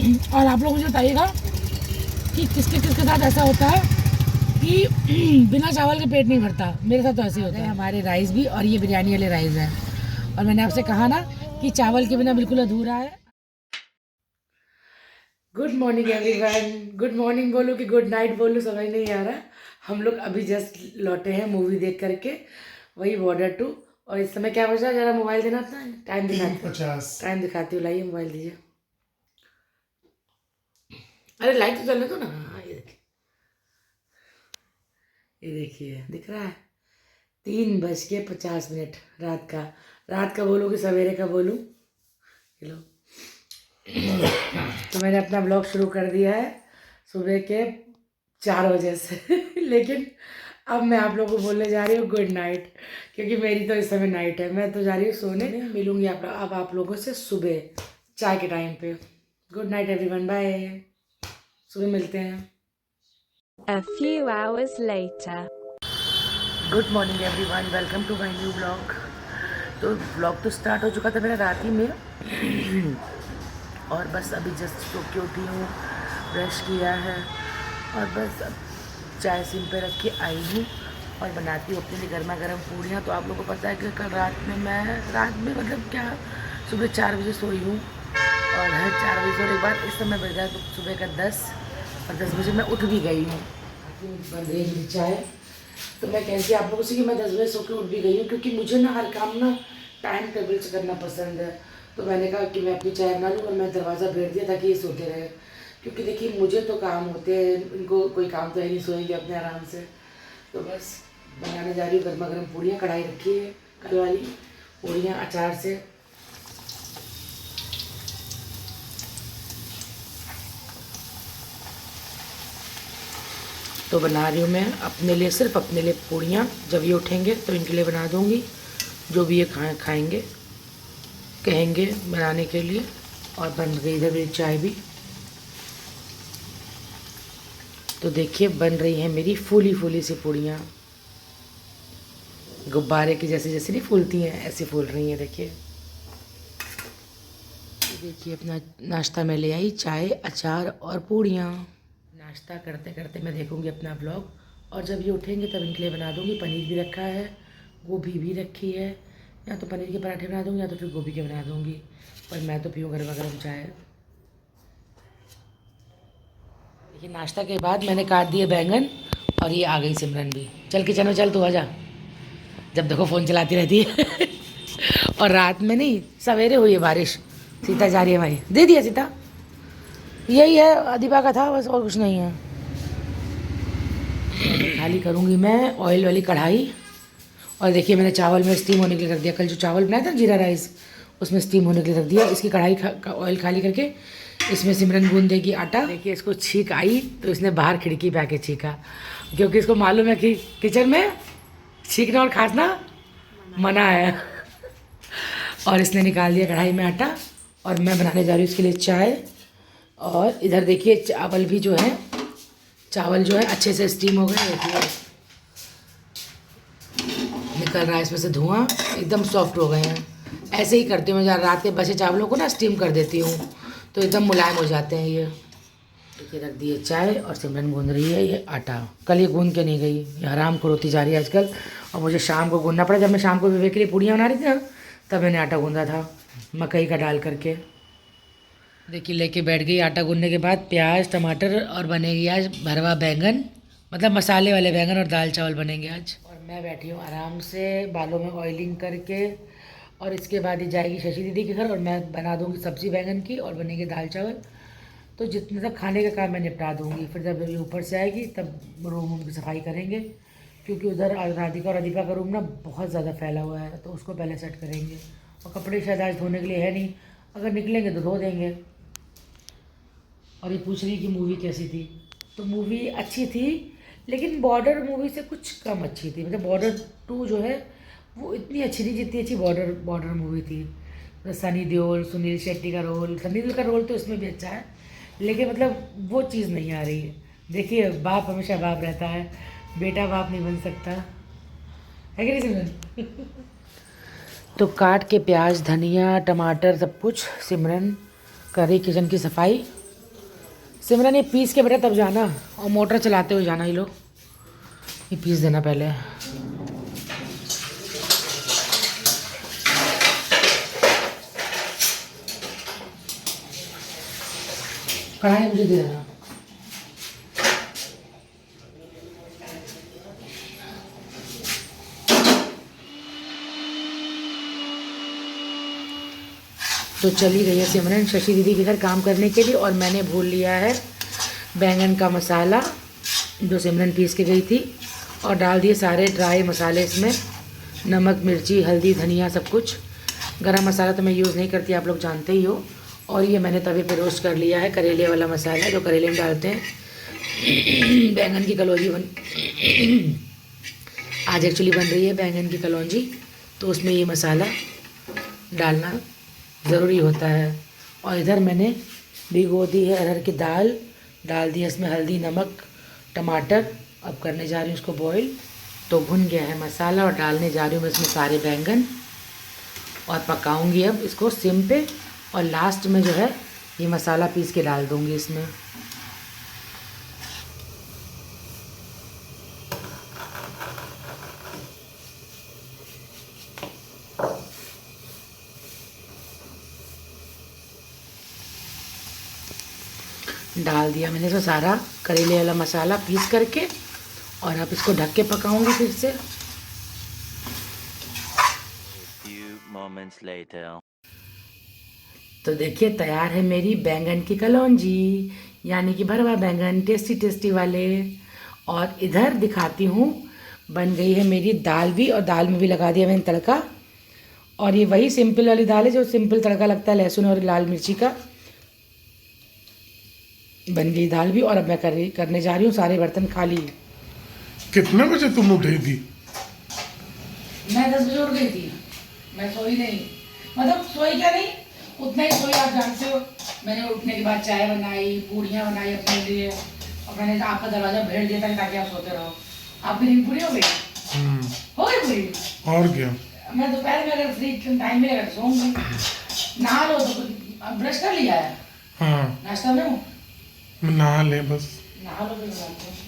और आप लोग मुझे बताइएगा कि किसके किसके साथ ऐसा होता है कि बिना चावल के पेट नहीं भरता। मेरे साथ तो ऐसे ही होता है। हमारे राइस भी, और ये बिरयानी वाले राइस हैं। और मैंने आपसे कहा ना कि चावल के बिना बिल्कुल अधूरा है। Good morning everyone. Good morning बोलूँ कि गुड नाइट बोलूँ समझ नहीं आ रहा। हम लोग अभी जस्ट लौटे हैं मूवी देख करके, वही बॉर्डर 2। और इस समय क्या बजा है, जरा मोबाइल देना अपना, टाइम दिखाती हूँ। लाइए मोबाइल दीजिए। अरे लाइट तो चलने दो ना। हाँ ये देखिए दिख रहा है 3:50 रात का। रात का बोलूँ कि सवेरे का बोलूँ। हेलो। तो मैंने अपना ब्लॉग शुरू कर दिया है सुबह के 4 बजे से लेकिन अब मैं आप लोगों को बोलने जा रही हूँ गुड नाइट, क्योंकि मेरी तो इस समय नाइट है। मैं तो जा रही हूँ सोने। मिलूंगी अब आप लोगों से सुबह चाय के टाइम पे। Good night everyone, bye. सुबह मिलते हैं। A few hours later. Good morning everyone, welcome to my new blog. तो ब्लॉग तो स्टार्ट हो चुका था मेरा रात ही में और बस अभी जस्ट सो के उठी हूँ, ब्रश किया है और बस अब चाय सिम पे रख के आई हूँ और बनाती हूँ अपने लिए गर्मा गर्म पूड़ियाँ। तो आप लोगों को पता है कि कल रात में मतलब क्या सुबह 4 बजे सोई हूँ और हर 4 बजे सोने के बाद इस समय बज रहा है तो सुबह का 10 और 10 बजे मैं उठ भी गई हूँ। बन रही मेरी चाय। तो मैं कहती आप लोगों से कि मैं 10 बजे सो के उठ भी गई हूँ, क्योंकि मुझे ना हर काम ना टाइम टेबल से करना पसंद है। तो मैंने कहा कि मैं अपनी चाय बना लूँ और मैं दरवाज़ा भेज दिया ताकि ये सोते रहे, क्योंकि देखिए मुझे तो काम होते हैं, इनको कोई काम तो है नहीं, सोएंगे अपने आराम से। तो बस बनाने जा रही हूँ गर्मा गर्म पूड़ियाँ। कढ़ाई रखी है कल वाली पूड़ियाँ अचार से। तो बना रही हूँ मैं अपने लिए, सिर्फ अपने लिए पूड़ियाँ। जब ये उठेंगे तो इनके लिए बना दूँगी, जो भी ये खाएंगे कहेंगे बनाने के लिए। और बन गई इधर मेरी चाय भी। तो देखिए बन रही है मेरी फूली फूली सी पूड़ियाँ, गुब्बारे की जैसे जैसे नहीं फूलती हैं ऐसे फूल रही हैं। देखिए देखिए अपना नाश्ता में ले आई, चाय अचार और पूड़ियाँ। नाश्ता करते करते मैं देखूँगी अपना ब्लॉग, और जब ये उठेंगे तब इनके लिए बना दूँगी। पनीर भी रखा है, गोभी भी रखी है, या तो पनीर के पराठे बना दूँगी या तो फिर गोभी के बना दूँगी। पर मैं तो पीऊँ गर्मा गर्म चाय। देखिए नाश्ता के बाद मैंने काट दिए बैंगन और ये आ गई सिमरन भी। चल किचन में चल, तू आजा, जब देखो फ़ोन चलाती रहती है और रात में नहीं, सवेरे हुई है बारिश। सीता जा रही है भाई, दे दिया सीता। यही है अधिपा का था बस, और कुछ नहीं है। खाली करूँगी मैं ऑयल वाली कढ़ाई। और देखिए मैंने चावल में स्टीम होने के लिए रख दिया। कल जो चावल बनाया था जीरा राइस, उसमें स्टीम होने के लिए रख दिया। इसकी कढ़ाई का ऑयल खाली करके इसमें सिमरन गूंद देगी आटा। देखिए इसको छींक आई तो इसने बाहर खिड़की पे आके छींका, क्योंकि इसको मालूम है कि किचन में छींकना और खांसना मना है। और इसने निकाल दिया कढ़ाई में आटा और मैं बनाने जा रही हूँ इसके लिए चाय। और इधर देखिए चावल भी जो है, चावल जो है अच्छे से स्टीम हो गए। देखिए निकल रहा है इसमें से धुआं, एकदम सॉफ्ट हो गए हैं। ऐसे ही करती हूँ मैं, रात के बचे चावलों को ना स्टीम कर देती हूँ तो एकदम मुलायम हो जाते हैं ये। देखिए रख दिए चाय और सिमरन गूंद रही है ये आटा। कल ये गूंद के नहीं गई, ये आराम को रोती जा रही है आजकल। और मुझे शाम को गूंदना पड़ा। जब मैं शाम को विवेक के लिए पूड़ियाँ बना रही थी ना, तब मैंने आटा गूंदा था मकई का डाल करके। देखिए लेके बैठ गई आटा गूंदने के बाद प्याज टमाटर, और बनेगी आज भरवा बैंगन, मतलब मसाले वाले बैंगन, और दाल चावल बनेंगे आज। और मैं बैठी हूँ आराम से बालों में ऑयलिंग करके। और इसके बाद ही जाएगी शशि दीदी के घर और मैं बना दूँगी सब्ज़ी बैंगन की और बनेंगे दाल चावल। तो जितने तक खाने का काम मैं निपटा दूँगी, फिर जब ये ऊपर से आएगी तब रूम की सफाई करेंगे, क्योंकि उधर राधिका और अधिपा का रूम ना बहुत ज़्यादा फैला हुआ है, तो उसको पहले सेट करेंगे। और कपड़े शायद आज धोने के लिए है नहीं, अगर निकलेंगे तो धो देंगे। और ये पूछ रही कि मूवी कैसी थी, तो मूवी अच्छी थी, लेकिन बॉर्डर मूवी से कुछ कम अच्छी थी। मतलब बॉर्डर 2 जो है वो इतनी अच्छी नहीं जितनी अच्छी बॉर्डर मूवी थी। तो सनी देओल, सुनील शेट्टी का रोल, सनी देओल का रोल तो इसमें भी अच्छा है, लेकिन मतलब वो चीज़ नहीं आ रही है। देखिए बाप हमेशा बाप रहता है, बेटा बाप नहीं बन सकता है कि नहीं सिमरन? तो काट के प्याज धनिया टमाटर सब कुछ सिमरन कर रही किचन की सफाई। सिमरन ये पीस के बेटा तब जाना, और मोटर चलाते हुए जाना। ये लो, ये पीस देना पहले। कढ़ाई मुझे दे देना। तो चली गई है सिमरन शशि दीदी के घर काम करने के लिए, और मैंने भून लिया है बैंगन का मसाला जो सिमरन पीस के गई थी, और डाल दिए सारे ड्राई मसाले इसमें, नमक, मिर्ची, हल्दी, धनिया, सब कुछ। गरम मसाला तो मैं यूज़ नहीं करती, आप लोग जानते ही हो। और ये मैंने तवे पे रोस्ट कर लिया है करेले वाला मसाला, जो करेले में डालते हैं। बैंगन की कलौंजी आज एक्चुअली बन रही है बैंगन की कलौंजी, तो उसमें ये मसाला डालना ज़रूरी होता है। और इधर मैंने भिगो दी है अरहर की दाल, डाल दी है इसमें हल्दी, नमक, टमाटर। अब करने जा रही हूँ उसको बॉईल। तो भुन गया है मसाला, और डालने जा रही हूँ मैं इसमें सारे बैंगन, और पकाऊंगी अब इसको सिम पे। और लास्ट में जो है ये मसाला पीस के डाल दूँगी इसमें। डाल दिया मैंने तो सारा करेले वाला मसाला पीस करके, और अब इसको ढक के पकाऊंगी फिर से। Few moments later. तो देखिए तैयार है मेरी बैंगन की कलौंजी, यानी कि भरवा बैंगन, टेस्टी टेस्टी वाले। और इधर दिखाती हूँ, बन गई है मेरी दाल भी, और दाल में भी लगा दिया मैंने तड़का। और ये वही सिंपल वाली दाल है जो सिंपल तड़का लगता है लहसुन और लाल मिर्ची का। बन गई दाल भी, और अब मैं करने जा रही हूँ सारे बर्तन खाली। कितने बजे तुम उठी थी? मैं 10 बजे उठ गई थी, मैं सोई नहीं, मतलब सोई क्या नहीं, उतना ही सोई, आप जानते हो। मैंने उठने के बाद चाय बनाई, पूड़ियाँ बनाई अपने लिए, और मैंने आपका दरवाज़ा भेड़ दिया था ताकि आप सोते रहो। आपकी नींद पूरी हो गई? हो गई पूरी? और क्या? मैं दोपहर में अगर फ्री टाइम में सोऊंगी। नहा लो तो ब्रश कर लिया है? हाँ, नाश्ता में हूँ, मैं नहा ले बस।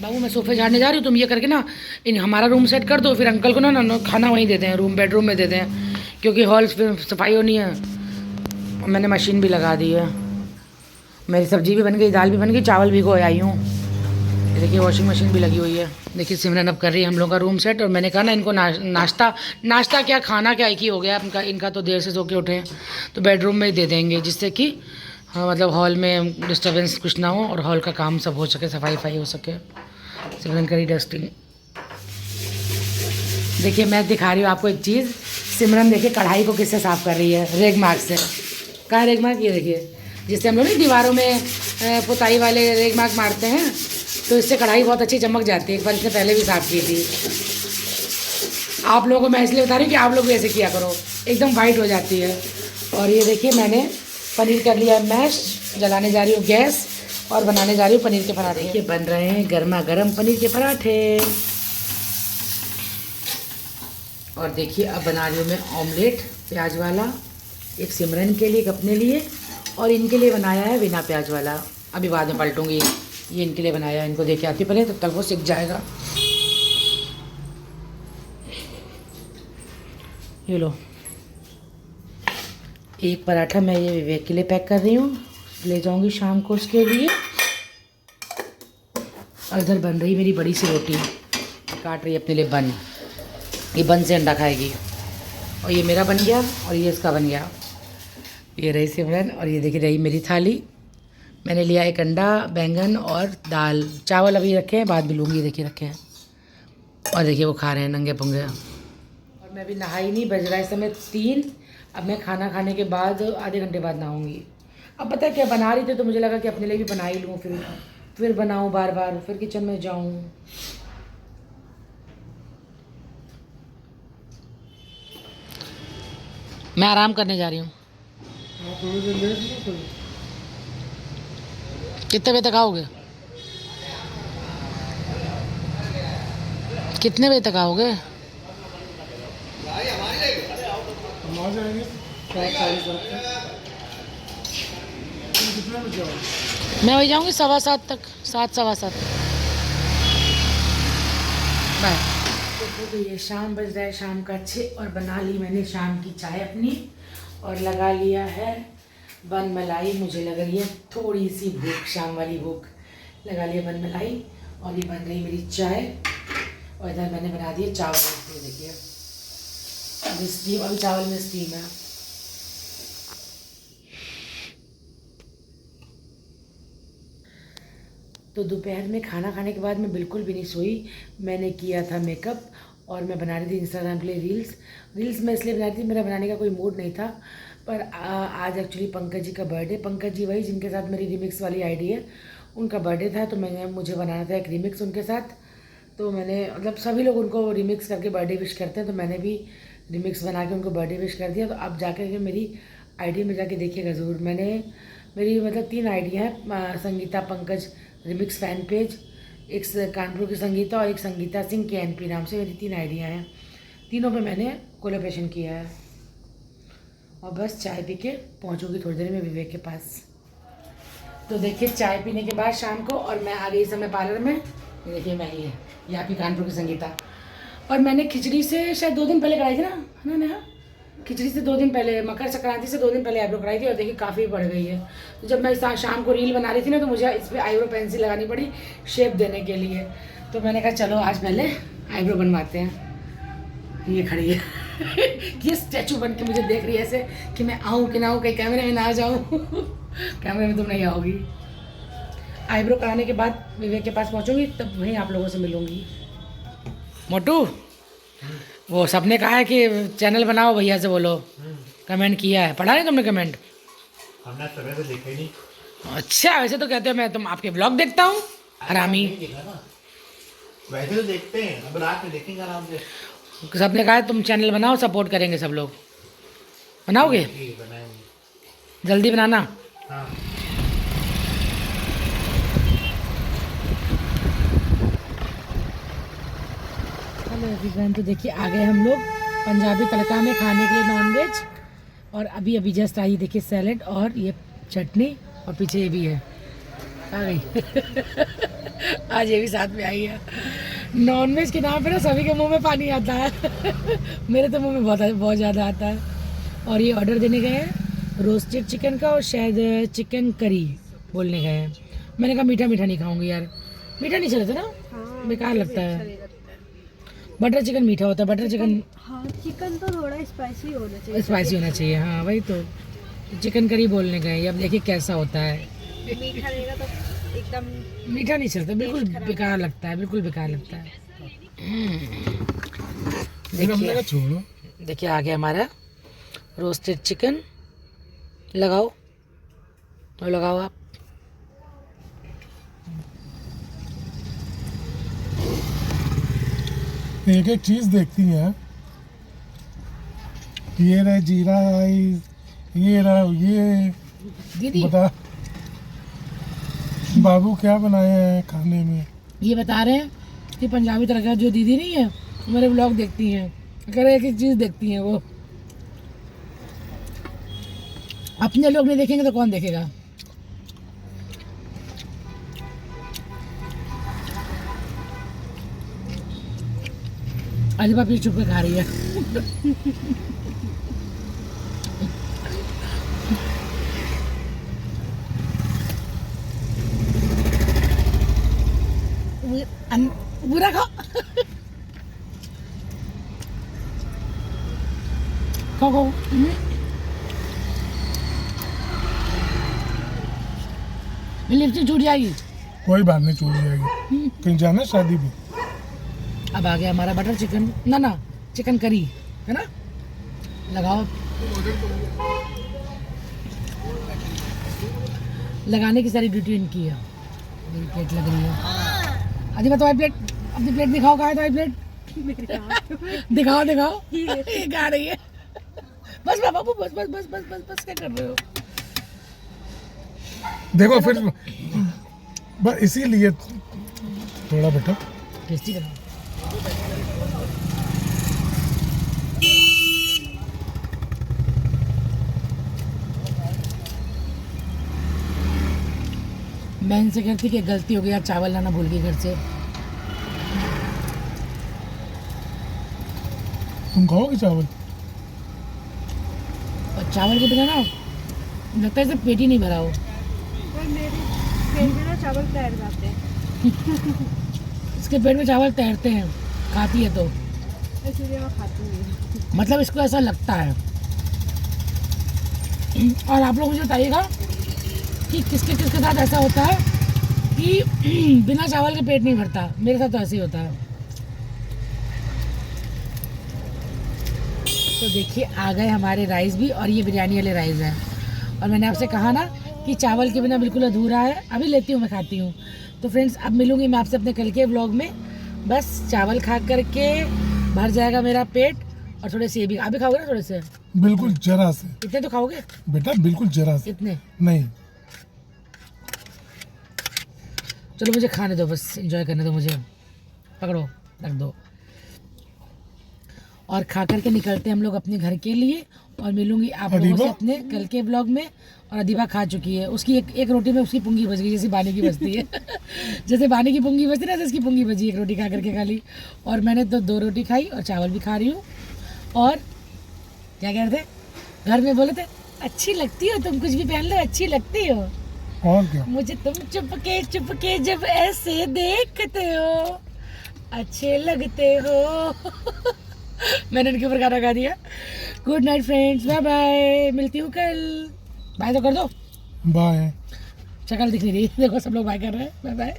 बाबू मैं सोफे झाड़ने जा रही हूँ, तुम ये करके ना इन हमारा रूम सेट कर दो, फिर अंकल को ना खाना वहीं देते हैं, बेडरूम में देते हैं, क्योंकि हॉल में सफाई होनी है। और मैंने मशीन भी लगा दी है, मेरी सब्जी भी बन गई, दाल भी बन गई, चावल भी गोए आई हूँ। देखिए वॉशिंग मशीन भी लगी हुई है। देखिए सिमरन अब कर रही है हम लोग का रूम सेट, और मैंने कहा ना इनको नाश्ता क्या खाना क्या एक ही हो गया इनका तो देर से सो के उठे हैं, तो बेडरूम में ही दे देंगे, जिससे कि हाँ मतलब हॉल में डिस्टर्बेंस कुछ ना हो, और हॉल का काम सब हो सके, सफाई हो सके। सिमरन करी डस्टिंग। देखिए मैं दिखा रही हूँ आपको एक चीज़, सिमरन देखिए कढ़ाई को किससे साफ़ कर रही है, रेग मार्क से। कहाँ रेग मार्क? ये देखिए, जिससे हम लोग नहीं दीवारों में पुताई वाले रेग मार्क मारते हैं, तो इससे कढ़ाई बहुत अच्छी चमक जाती है। एक बार इसने पहले भी साफ़ की थी। आप लोगों को मैं इसलिए बता रही हूँ कि आप लोग भी ऐसे किया करो, एकदम वाइट हो जाती है। और ये देखिए मैंने पनीर कर लिया मैश, जलाने जा रही हूँ गैस, और बनाने जा रही हूँ पनीर के पराठे। देखिए बन रहे हैं गर्मा गर्म पनीर के पराठे। और देखिए अब बना रही हूँ मैं ऑमलेट प्याज वाला, एक सिमरन के लिए, एक अपने लिए, और इनके लिए बनाया है बिना प्याज वाला। अभी बाद में पलटूंगी, ये इनके लिए बनाया है, इनको देखे आती पहले, तब तक वो सीख जाएगा। ये लो, एक पराठा मैं ये विवेक के लिए पैक कर रही हूँ, ले जाऊँगी शाम को उसके लिए। और इधर बन रही मेरी बड़ी सी रोटी, काट रही है अपने लिए बन, ये बन से अंडा खाएगी। और ये मेरा बन गया, और ये इसका बन गया। ये रही सिमरन, और ये देखिए रही मेरी थाली। मैंने लिया एक अंडा, बैंगन और दाल, चावल अभी रखे हैं, बाद में लूँगी। देखिए रखे हैं, और देखिए वो खा रहे हैं नंगे पुंगे। और मैं अभी नहाई नहीं, बज रहा है इस समय 3। अब मैं खाना खाने के बाद आधे घंटे बाद नहाऊंगी। अब पता है क्या बना रही थी, तो मुझे लगा कि अपने लिए भी बना ही लूँ, फिर बनाऊँ बार बार, फिर किचन में जाऊँ। मैं आराम करने जा रही हूँ। कितने बजे तक आओगे? कितने बजे तक आओगे? हम आ जाएंगे 4:40 बजे। कितना बजे हो? मैं वही जाऊँगी 7:15 तक, 7 सवा 7। बाय। तो ये शाम बज रहा है, शाम का 6 और बना ली मैंने शाम की चाय अपनी और लगा लिया है बन मलाई। मुझे लग रही है थोड़ी सी भूख, शाम वाली भूख। लगा लिया बन मलाई और ये बन रही मेरी चाय और इधर मैंने बना दिए चावल। ये देखिए अभी स्टीम, अभी चावल में स्टीम है। तो दोपहर में खाना खाने के बाद मैं बिल्कुल भी नहीं सोई। मैंने किया था मेकअप और मैं बना रही थी इंस्टाग्राम के लिए रील्स मैं इसलिए बना रही थी, मेरा बनाने का कोई मूड नहीं था। पर आज एक्चुअली पंकज जी का बर्थडे, पंकज जी वही जिनके साथ मेरी रिमिक्स वाली आईडी है, उनका बर्थडे था। तो मुझे बनाना था एक रिमिक्स उनके साथ। तो मैंने मतलब सभी लोग उनको रिमिक्स करके बर्थडे विश करते हैं, तो मैंने भी रिमिक्स बना के उनको बर्थडे विश कर दिया। तो अब जाकर के मेरी आईडी में जाके देखिएगा ज़रूर। मेरी मतलब 3 आईडी हैं, Sangeeta Pankaj remix fan page, एक कानपुर की संगीता और एक संगीता सिंह KNP नाम से मेरी 3 आईडियाँ हैं। तीनों पे मैंने कोलैबोरेशन किया है। और बस चाय पी के पहुँचूँगी थोड़ी देर में विवेक के पास। तो देखिए चाय पीने के बाद शाम को और मैं आ गई समय पार्लर में। ये देखिए मैं ही है यहाँ पे कानपुर की संगीता। और मैंने खिचड़ी से शायद 2 दिन पहले कराई थी ना, है ना नेहा? खिचड़ी से 2 दिन पहले, मकर संक्रांति से 2 दिन पहले आईब्रो कराई थी और देखिए काफ़ी बढ़ गई है। तो जब मैं शाम को रील बना रही थी ना, तो मुझे इस पर आईब्रो पेंसिल लगानी पड़ी शेप देने के लिए। तो मैंने कहा चलो आज पहले आईब्रो बनवाते हैं। ये खड़ी है ये स्टैचू बन के मुझे देख रही है ऐसे कि मैं आऊँ कि ना आऊँ, कहीं कैमरे में ना आ जाऊँ कैमरे में तुम नहीं आओगी। आईब्रो कराने के बाद विवेक के पास पहुँचूँगी, तब वहीं आप लोगों से मिलूँगी। मोटू, वो सबने कहा है कि चैनल बनाओ, भैया से बोलो। कमेंट किया है, पढ़ा नहीं तुमने कमेंट? हमने सुबह से देखा ही नहीं। अच्छा, वैसे तो कहते हो मैं तुम आपके ब्लॉग देखता हूँ हरामी। नहीं देखा ना, वैसे तो देखते हैं, अब रात में देखेंगे आराम से। सबने कहा है तुम चैनल बनाओ, सपोर्ट करेंगे सब लोग। बनाओगे? ठीक, बनाएंगे। जल्दी बनाना। हाँ। हेलो एवरीवन, तो देखिए आ गए हम लोग पंजाबी तड़का में खाने के लिए नॉनवेज। और अभी जस्ट आई देखिए सैलेड और ये चटनी और पीछे ये भी है, आ गई आज ये भी साथ में आई है। नॉनवेज के नाम पे ना सभी के मुंह में पानी आता है मेरे तो मुंह में बहुत ज़्यादा आता है। और ये ऑर्डर देने गए हैं रोस्टेड चिकन का और शायद चिकन करी बोलने गए हैं। मैंने कहा मीठा नहीं खाऊंगी यार, मीठा नहीं चलता ना, बेकार लगता है। बटर चिकन मीठा होता है, बटर चिकन। हाँ, चिकन तो थोड़ा स्पाइसी होना चाहिए। स्पाइसी होना चाहिए, हाँ वही तो। चिकन करी बोलने गए, अब देखिए कैसा होता है। मीठा रहेगा तो एकदम मीठा नहीं चलता, बिल्कुल बेकार लगता है, बिल्कुल बेकार लगता है। देखिए छोड़ो। देखिए आ गया हमारा रोस्टेड चिकन। लगाओ और लगाओ आप। एक एक चीज देखती हैं। ये रहा जीरा राइस, ये रहा ये। दीदी बता बाबू क्या बनाया है खाने में? ये बता रहे हैं कि पंजाबी तड़का जो दीदी नहीं है मेरे ब्लॉग देखती हैं, अगर एक एक चीज़ देखती हैं वो। अपने लोग नहीं देखेंगे तो कौन देखेगा? अलीबा फिर चुप के खा रही है बुरा खाओ खाओ। लिपस्टिक छूट जाएगी। कोई बात नहीं, छूट जाएगी। कहीं जाना है शादी भी? अब आ गया हमारा बटर चिकन, ना चिकन करी है ना। लगाओ, लगाने की सारी ड्यूटी इनकी है। मेरी प्लेट लग रही है। अभी बताओ प्लेट, अपनी प्लेट दिखाओ, कहाँ है तुम्हारी प्लेट? दिखाओ ये गा रही है। बस बाबू बस क्या कर रहे हो? देखो फिर बस इसीलिए थोड़ा बेटा टेस्टी बनाओ। मैं इनसे कहती कि गलती हो गई यार, चावल लाना भूल गई घर से। तुम खाओगे चावल? और चावल के बिना ना लगता है जैसे पेट ही नहीं भरा हो। पर मेरे पेट में ना चावल तैर जाते हैं, इसके पेट में चावल तैरते हैं, खाती है तो, इसलिए मैं खाती नहीं। मतलब इसको ऐसा लगता है। और आप लोग मुझे बताइएगा कि किसके किसके साथ ऐसा होता है कि बिना चावल के पेट नहीं भरता। मेरे साथ तो ऐसे ही होता है। तो देखिए आ गए हमारे राइस भी, और ये बिरयानी वाले राइस हैं। और मैंने आपसे कहा ना कि चावल के बिना बिल्कुल अधूरा है। अभी लेती हूँ, मैं खाती हूँ। तो फ्रेंड्स अब मिलूंगी मैं आपसे अपने कल के व्लॉग में। बस चावल खा करके भर जाएगा मेरा पेट, और थोड़े से ये भी। आप भी खाओगे ना थोड़े से? बिल्कुल जरा से इतने तो खाओगे? बेटा, बिल्कुल जरा से। इतने? नहीं, चलो मुझे खाने दो, बस एंजॉय करने दो मुझे। पकड़ो, रख दो। और खा करके निकलते हैं हम लोग अपने घर के लिए, और मिलूंगी आप लोगों से अदीबा? अपने कल के ब्लॉग में। और अदीबा खा चुकी है, उसकी एक रोटी में उसकी पुंगी बच गई, जैसे बानी की बचती है। जैसे बानी की पुंगी बचती है ना, जैसे इसकी पुंगी बची एक रोटी खा करके खाली। और मैंने तो 2 रोटी खाई और चावल भी खा रही हूँ। और क्या कह रहे थे, घर में बोले थे अच्छी लगती हो तुम, कुछ भी पहन लो अच्छी लगती हो। और क्या? मुझे तुम चुपके जब ऐसे देखते हो अच्छे लगते हो। मैंने इनके ऊपर गाना गा दिया। Good night friends, bye bye, मिलती हूँ कल। बाय तो कर दो, बाय। शक्ल दिख नहीं रही, देखो सब लोग बाय कर रहे हैं। Bye bye.